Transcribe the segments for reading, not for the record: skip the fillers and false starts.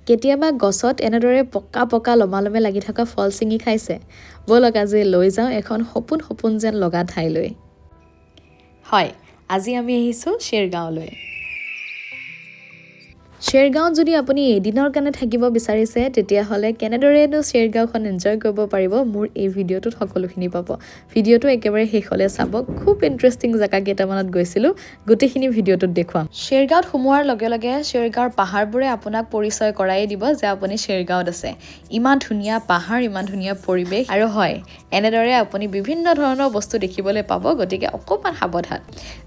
কেতিয়াবা গছত এনেদৰে পকা পকা লমালমে লাগি থকা ফল ছিঙি খাইছে বলক আজি লৈ যাওঁ এখন সপোন সপোন যেন লগা ঠাইলৈ হয় আজি আমি আহিছোঁ শ্বেৰগাঁৱলৈ শ্বেৰগাঁৱত যদি আপুনি এদিনৰ কাৰণে থাকিব বিচাৰিছে তেতিয়াহ'লে কেনেদৰেনো শ্বেৰগাঁওখন এনজয় কৰিব পাৰিব মোৰ এই ভিডিঅ'টোত সকলোখিনি পাব ভিডিঅ'টো একেবাৰে শেষলৈ চাব খুব ইণ্টাৰেষ্টিং জেগা কেইটামানত গৈছিলোঁ গোটেইখিনি ভিডিঅ'টোত দেখুৱাম শ্বেৰগাঁৱত সোমোৱাৰ লগে লগে শ্বেৰগাঁৱৰ পাহাৰবোৰে আপোনাক পৰিচয় কৰাই দিব যে আপুনি শ্বেৰগাঁৱত আছে ইমান ধুনীয়া পাহাৰ ইমান ধুনীয়া পৰিৱেশ আৰু হয় এনেদৰে আপুনি বিভিন্ন ধৰণৰ বস্তু দেখিবলৈ পাব গতিকে অকণমান সাৱধান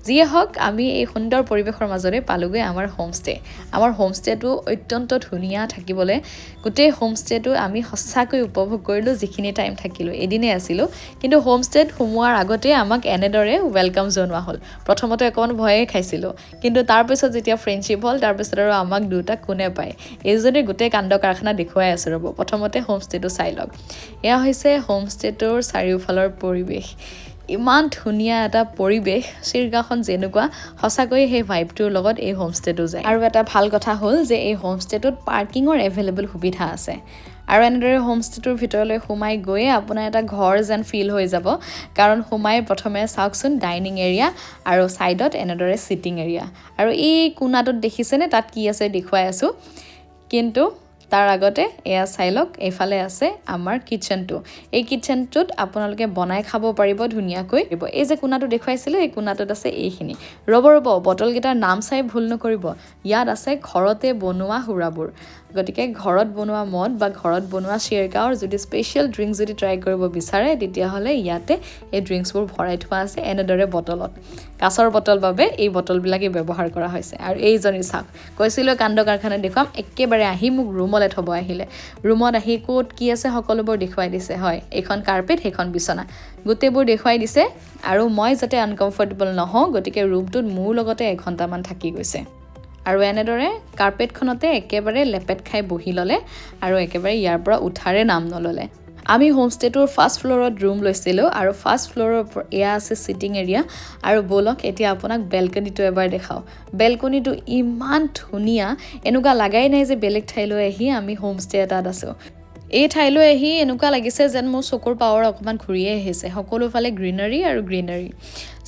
যিয়ে হওক আমি এই সুন্দৰ পৰিৱেশৰ মাজৰে পালোগৈ আমাৰ হোমষ্টে আমাৰ হোমষ্টেটো অত্যন্ত ধুনীয়া থাকিবলৈ গোটেই হোমষ্টেটো আমি সঁচাকৈ উপভোগ কৰিলোঁ যিখিনি টাইম থাকিলোঁ এদিনেই আছিলোঁ কিন্তু হোমষ্টেত সোমোৱাৰ আগতে আমাক এনেদৰে ৱেলকাম জনোৱা হ'ল প্ৰথমতে অকণমান ভয়ে খাইছিলোঁ কিন্তু তাৰপিছত যেতিয়া ফ্ৰেণ্ডশ্বিপ হ'ল তাৰপিছত আৰু আমাক দুটা কোনে পায় এইজনে গোটেই কাণ্ড কাৰখানা দেখুৱাই আছোঁ ৰ'ব প্ৰথমতে হোমষ্টেটো চাই লওক এয়া হৈছে হোমষ্টেটোৰ চাৰিওফালৰ পৰিৱেশ ইমান ধুনীয়া এটা পৰিৱেশ শ্বেৰগাঁওখন যেনেকুৱা সঁচাকৈ সেই ভাইবটোৰ লগত এই হোমষ্টেটো যায় আৰু এটা ভাল কথা হ'ল যে এই হোমষ্টেটোত পাৰ্কিঙৰ এভেইলেবল সুবিধা আছে আৰু এনেদৰে হোমষ্টেটোৰ ভিতৰলৈ সোমাই গৈয়ে আপোনাৰ এটা ঘৰ যেন ফিল হৈ যাব কাৰণ সোমাই প্ৰথমে চাওকচোন ডাইনিং এৰিয়া আৰু ছাইডত এনেদৰে ছিটিং এৰিয়া আৰু এই কোণাটোত দেখিছেনে তাত কি আছে দেখুৱাই আছোঁ কিন্তু তাৰ আগতে এয়া চাই লওক এইফালে আছে আমাৰ কিটচেনটো এই কিটচেনটোত আপোনালোকে বনাই খাব পাৰিব ধুনীয়াকৈ এই যে কোণাটো দেখুৱাইছিলোঁ এই কোণাটোত আছে এইখিনি ৰ'ব বটলকেইটাৰ নাম চাই ভুল নকৰিব ইয়াত আছে ঘৰতে বনোৱা সুৰাবোৰ গতিকে ঘৰত বনোৱা মদ বা ঘৰত বনোৱা শ্বেৰগাঁৱৰ যদি স্পেচিয়েল ড্ৰিংক যদি ট্ৰাই কৰিব বিচাৰে তেতিয়াহ'লে ইয়াতে এই ড্ৰিংকছবোৰ ভৰাই থোৱা আছে এনেদৰে বটলত কাঁচৰ বটল বাবে এই বটলবিলাকেই ব্যৱহাৰ কৰা হৈছে আৰু এইজনী চাওক কৈছিলোঁ কাণ্ড কাৰখানা দেখুৱাম একেবাৰে আহি মোক ৰুমলৈ থ'ব আহিলে ৰুমত আহি ক'ত কি আছে সকলোবোৰ দেখুৱাই দিছে হয় এইখন কাৰ্পেট সেইখন বিচনা গোটেইবোৰ দেখুৱাই দিছে আৰু মই যাতে আনকমফৰ্টেবল নহওঁ গতিকে ৰুমটোত মোৰ লগতে এঘণ্টামান থাকি গৈছে আৰু এনেদৰে কাৰ্পেটখনতে একেবাৰে লেপেট খাই বহি ল'লে আৰু একেবাৰে ইয়াৰ পৰা উঠাৰে নাম নল'লে আমি হোমষ্টেটোৰ ফাৰ্ষ্ট ফ্ল'ৰত ৰুম লৈছিলোঁ আৰু ফাৰ্ষ্ট ফ্ল'ৰৰ এয়া আছে ছিটিং এৰিয়া আৰু ব'লক এতিয়া আপোনাক বেলকনিটো এবাৰ দেখাওঁ বেলকনিটো ইমান ধুনীয়া এনেকুৱা লাগাই নাই যে বেলেগ ঠাইলৈ আহি আমি হোমষ্টে এটাত আছোঁ এই ঠাইলৈ আহি এনেকুৱা লাগিছে যেন মোৰ চকুৰ পাৱাৰ অকণমান ঘূৰিয়ে আহিছে সকলোফালে গ্ৰীনাৰী আৰু গ্ৰীনাৰী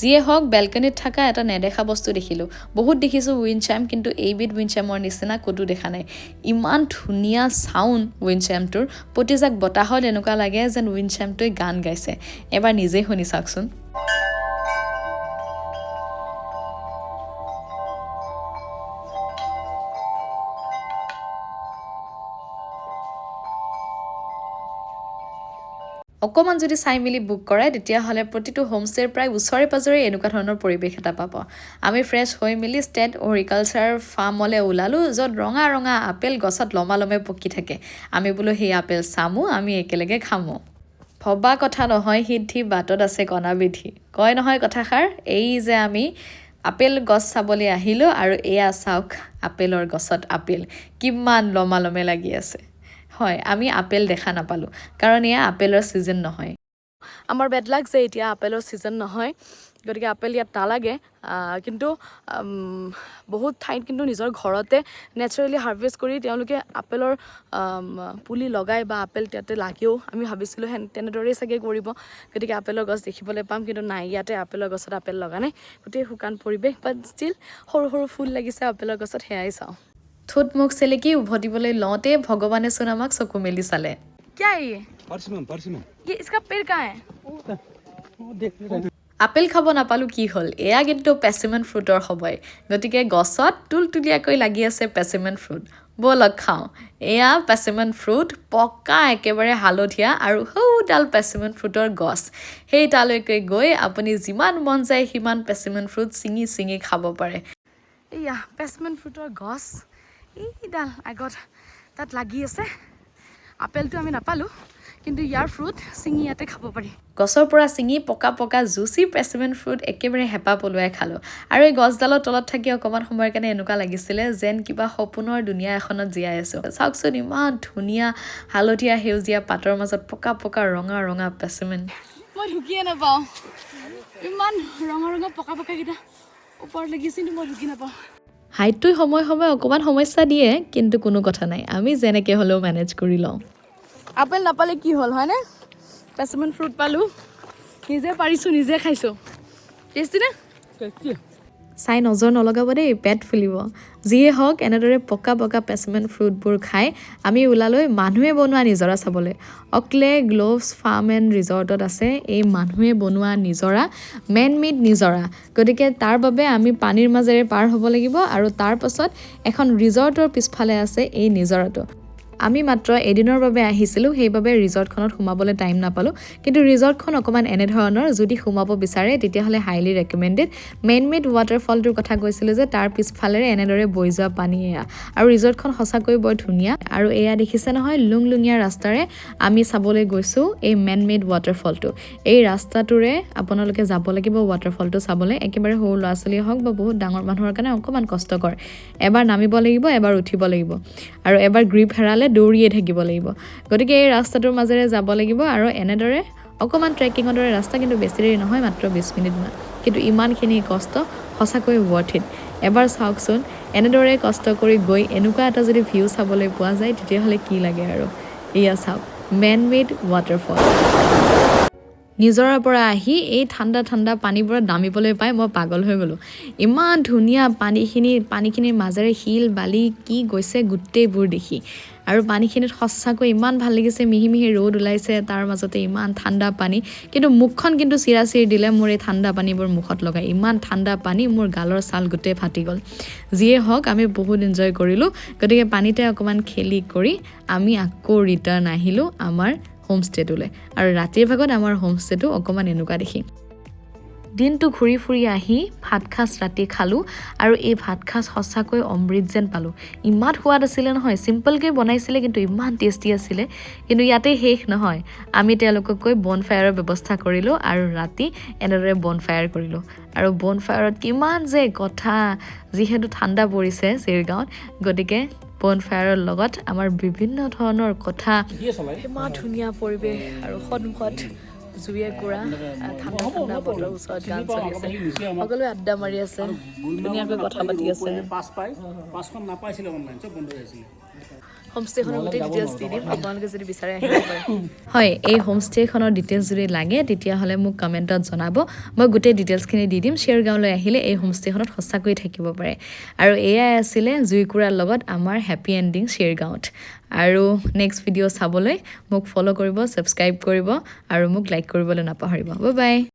যিয়ে হওক বেলকনিত থকা এটা নেদেখা বস্তু দেখিলোঁ বহুত দেখিছোঁ উইণ্ড চাইম কিন্তু এইবিধ উইণ্ড চাইমৰ নিচিনা ক'তো দেখা নাই ইমান ধুনীয়া চাউণ্ড উইণ্ড চাইমটোৰ প্ৰতিজাক বতাহত এনেকুৱা লাগে যেন উইণ্ড চাইমটোৱে গান গাইছে এবাৰ নিজেই শুনি চাওকচোন অকণমান যদি চাই মেলি বুক কৰে তেতিয়াহ'লে প্ৰতিটো হোমষ্টেৰ প্ৰায় ওচৰে পাজৰে এনেকুৱা ধৰণৰ পৰিৱেশ এটা পাব আমি ফ্ৰেছ হৈ মেলি ষ্টেট হৰিকালচাৰ ফাৰ্মলৈ ওলালোঁ য'ত ৰঙা ৰঙা আপেল গছত লমালমে পকি থাকে আমি বোলো সেই আপেল চামো আমি একেলগে খামো ভবা কথা নহয় সিদ্ধি বাটত আছে কণা বিধি কয় নহয় কথাষাৰ এই যে আমি আপেল গছ চাবলৈ আহিলোঁ আৰু এয়া চাওক আপেলৰ গছত আপেল কিমান লমালমে লাগি আছে হয় আমি আপেল দেখা নাপালোঁ কাৰণ এয়া আপেলৰ ছিজন নহয় আমাৰ বেড লাক যে এতিয়া আপেলৰ ছিজন নহয় গতিকে আপেল ইয়াত নালাগে কিন্তু বহুত ঠাইত কিন্তু নিজৰ ঘৰতে নেচাৰেলি হাৰ্ভেষ্ট কৰি তেওঁলোকে আপেলৰ পুলি লগাই বা আপেল তাতে লাগেও আমি ভাবিছিলোঁ তেনেদৰেই চাগে কৰিব গতিকে আপেলৰ গছ দেখিবলৈ পাম কিন্তু নাই ইয়াতে আপেলৰ গছত আপেল লগা নাই গোটেই শুকান পৰিৱেশ বাট ষ্টিল সৰু সৰু ফুল লাগিছে আপেলৰ গছত সেয়াই চাওঁ থুট মুখ চেলেকি উভতিবলৈ লওঁতে ভগৱানে চোন আমাক চকু মেলি চালে আপেল খাব নাপালোঁ কি হ'ল এয়া কিন্তু পেচিমেন ফ্ৰুটৰ সময় গতিকে গছত তুলতুলীয়াকৈ লাগি আছে পেচিমেন ফ্ৰুট ব'লক খাওঁ এয়া পেচিমেন ফ্ৰুট পকা একেবাৰে হালধীয়া আৰু সৌডাল পেচিমেন ফ্ৰুটৰ গছ সেই তালৈকে গৈ আপুনি যিমান মন যায় সিমান পেচিমেন ফ্ৰুট ছিঙি ছিঙি খাব পাৰে এয়া পেচিমেন ফ্ৰুটৰ গছ এইডাল আগত তাত লাগি আছে আপেলটো আমি নাপালোঁ কিন্তু ইয়াৰ ফ্ৰুট ছিঙি ইয়াতে খাব পাৰি গছৰ পৰা ছিঙি পকা পকা জুচি পেচিমেন ফ্ৰুট একেবাৰে হেঁপা পলুৱাই খালোঁ আৰু এই গছডালৰ তলত থাকি অকণমান সময়ৰ কাৰণে এনেকুৱা লাগিছিলে যেন কিবা সপোনৰ দুনিয়া এখনত জীয়াই আছোঁ চাওকচোন ইমান ধুনীয়া হালধীয়া সেউজীয়া পাতৰ মাজত পকা পকা ৰঙা ৰঙা পেচিমেন মই ঢুকিয়ে নাপাওঁ ইমান ৰঙা ৰঙা পকা পকাকেইটা ওপৰত লাগিছে কিন্তু মই ঢুকি নাপাওঁ হাইটটো সময় অকণমান সমস্যা দিয়ে কিন্তু কোনো কথা নাই আমি যেনেকৈ হ'লেও মেনেজ কৰি লওঁ আপেল নাপালে কি হ'ল হয়নে পেছমেন ফ্ৰুট পালোঁ নিজে পাৰিছোঁ নিজে খাইছোঁ টেষ্টি নে চাই নজৰ নলগাব দেই পেট ফুলিব যিয়ে হওক এনেদৰে পকা পেচমেণ্ট ফ্ৰুটবোৰ খাই আমি ওলালৈ মানুহে বনোৱা নিজৰা চাবলৈ অকলে গ্লোভছ ফাৰ্ম এণ্ড ৰিজৰ্টত আছে এই মানুহে বনোৱা নিজৰা মেন মেড নিজৰা গতিকে তাৰ বাবে আমি পানীৰ মাজেৰে পাৰ হ'ব লাগিব আৰু তাৰ পাছত এখন ৰিজৰ্টৰ পিছফালে আছে এই নিজৰাটো আমি মাত্ৰ এদিনৰ বাবে আহিছিলোঁ সেইবাবে ৰিজৰ্টখনত সোমাবলৈ টাইম নাপালোঁ কিন্তু ৰিজৰ্টখন অকণমান এনেধৰণৰ যদি সোমাব বিচাৰে তেতিয়াহ'লে হাইলি ৰেকমেণ্ডেড মেন মেড ৱাটাৰফলটোৰ কথা কৈছিলোঁ যে তাৰ পিছফালেৰে এনেদৰে বৈ যোৱা পানী এয়া আৰু ৰিজৰ্টখন সঁচাকৈ বৰ ধুনীয়া আৰু এয়া দেখিছে নহয় লুংলুঙীয়া ৰাস্তাৰে আমি চাবলৈ গৈছোঁ এই মেন মেড ৱাটাৰফলটো এই ৰাস্তাটোৰে আপোনালোকে যাব লাগিব ৱাটাৰফলটো চাবলৈ একেবাৰে সৰু ল'ৰা ছোৱালীয়ে হওক বা বহুত ডাঙৰ মানুহৰ কাৰণে অকণমান কষ্টকৰ এবাৰ নামিব লাগিব এবাৰ উঠিব লাগিব আৰু এবাৰ গ্ৰীপ হেৰালে দৌৰিয়ে থাকিব লাগিব গতিকে এই ৰাস্তাটোৰ মাজেৰে যাব লাগিব আৰু এনেদৰে অকণমান ট্ৰেকিঙৰ দৰে ৰাস্তা কিন্তু বেছি দেৰি নহয় মাত্ৰ 20 মিনিটমান কিন্তু ইমানখিনি কষ্ট সঁচাকৈ ৱৰ্থ ইট এবাৰ চাওকচোন এনেদৰে কষ্ট কৰি গৈ এনেকুৱা এটা যদি ভিউ চাবলৈ পোৱা যায় তেতিয়াহ'লে কি লাগে আৰু এয়া চাওক মেন মেড ৱাটাৰফল নিজৰাৰ পৰা আহি এই ঠাণ্ডা পানীবোৰত নামিবলৈ পাই মই পাগল হৈ গ'লোঁ ইমান ধুনীয়া পানীখিনিৰ মাজেৰে শিল বালি কি গৈছে গোটেইবোৰ দেখি আৰু পানীখিনিত সঁচাকৈ ইমান ভাল লাগিছে মিহি ৰ'দ ওলাইছে তাৰ মাজতে ইমান ঠাণ্ডা পানী কিন্তু মুখখন কিন্তু চিৰা দিলে মোৰ এই ঠাণ্ডা পানীবোৰ মুখত লগাই ইমান ঠাণ্ডা পানী মোৰ গালৰ ছাল গোটেই ফাটি গ'ল যিয়ে হওক আমি বহুত এনজয় কৰিলোঁ গতিকে পানীতে অকণমান খেলি কৰি আমি আকৌ ৰিটাৰ্ণ আহিলোঁ আমাৰ হোমষ্টেটোলৈ আৰু ৰাতিৰ ভাগত আমাৰ হোমষ্টেটো অকণমান এনেকুৱা দেখি দিনটো ঘূৰি ফুৰি আহি ভাত সাজ ৰাতি খালোঁ আৰু এই ভাত সাজ সঁচাকৈ অমৃত যেন পালোঁ ইমান সোৱাদ আছিলে নহয় চিম্পলকৈ বনাইছিলে কিন্তু ইমান টেষ্টি আছিলে কিন্তু ইয়াতে শেষ নহয় আমি তেওঁলোকক কৈ বনফায়াৰৰ ব্যৱস্থা কৰিলোঁ আৰু ৰাতি এনেদৰে বনফায়াৰ কৰিলোঁ আৰু বনফায়াৰত কিমান যে কথা যিহেতু ঠাণ্ডা পৰিছে চেৰগাঁৱত গতিকে বনফায়াৰৰ লগত আমাৰ বিভিন্ন ধৰণৰ কথা ইমান ধুনীয়া পৰিৱেশ আৰু সন্মুখত জুয়ে কুৰা ঠাণ্ডা বতৰৰ ওচৰত গান চলি আছে সকলোৱে আড্ডা মাৰি আছে ধুনীয়াকৈ কথা পাতি আছে হোমষ্টেখনৰ গোটেই ডিটেইলছ দি দিম আপোনালোকে যদি বিচাৰে আহিব পাৰে হয় এই হোমষ্টেখনৰ ডিটেইলছ যদি লাগে তেতিয়াহ'লে মোক কমেণ্টত জনাব মই গোটেই ডিটেইলছখিনি দি দিম শ্বেৰগাঁৱলৈ আহিলে এই হোমষ্টেখনত সঁচাকৈ থাকিব পাৰে আৰু এয়াই আছিলে জুইকুৰাৰ লগত আমাৰ হেপী এণ্ডিং শ্বেৰগাঁৱত আৰু নেক্সট ভিডিঅ' চাবলৈ মোক ফ'ল' কৰিব ছাবস্ক্ৰাইব কৰিব আৰু মোক লাইক কৰিবলৈ নাপাহৰিব বাই বাই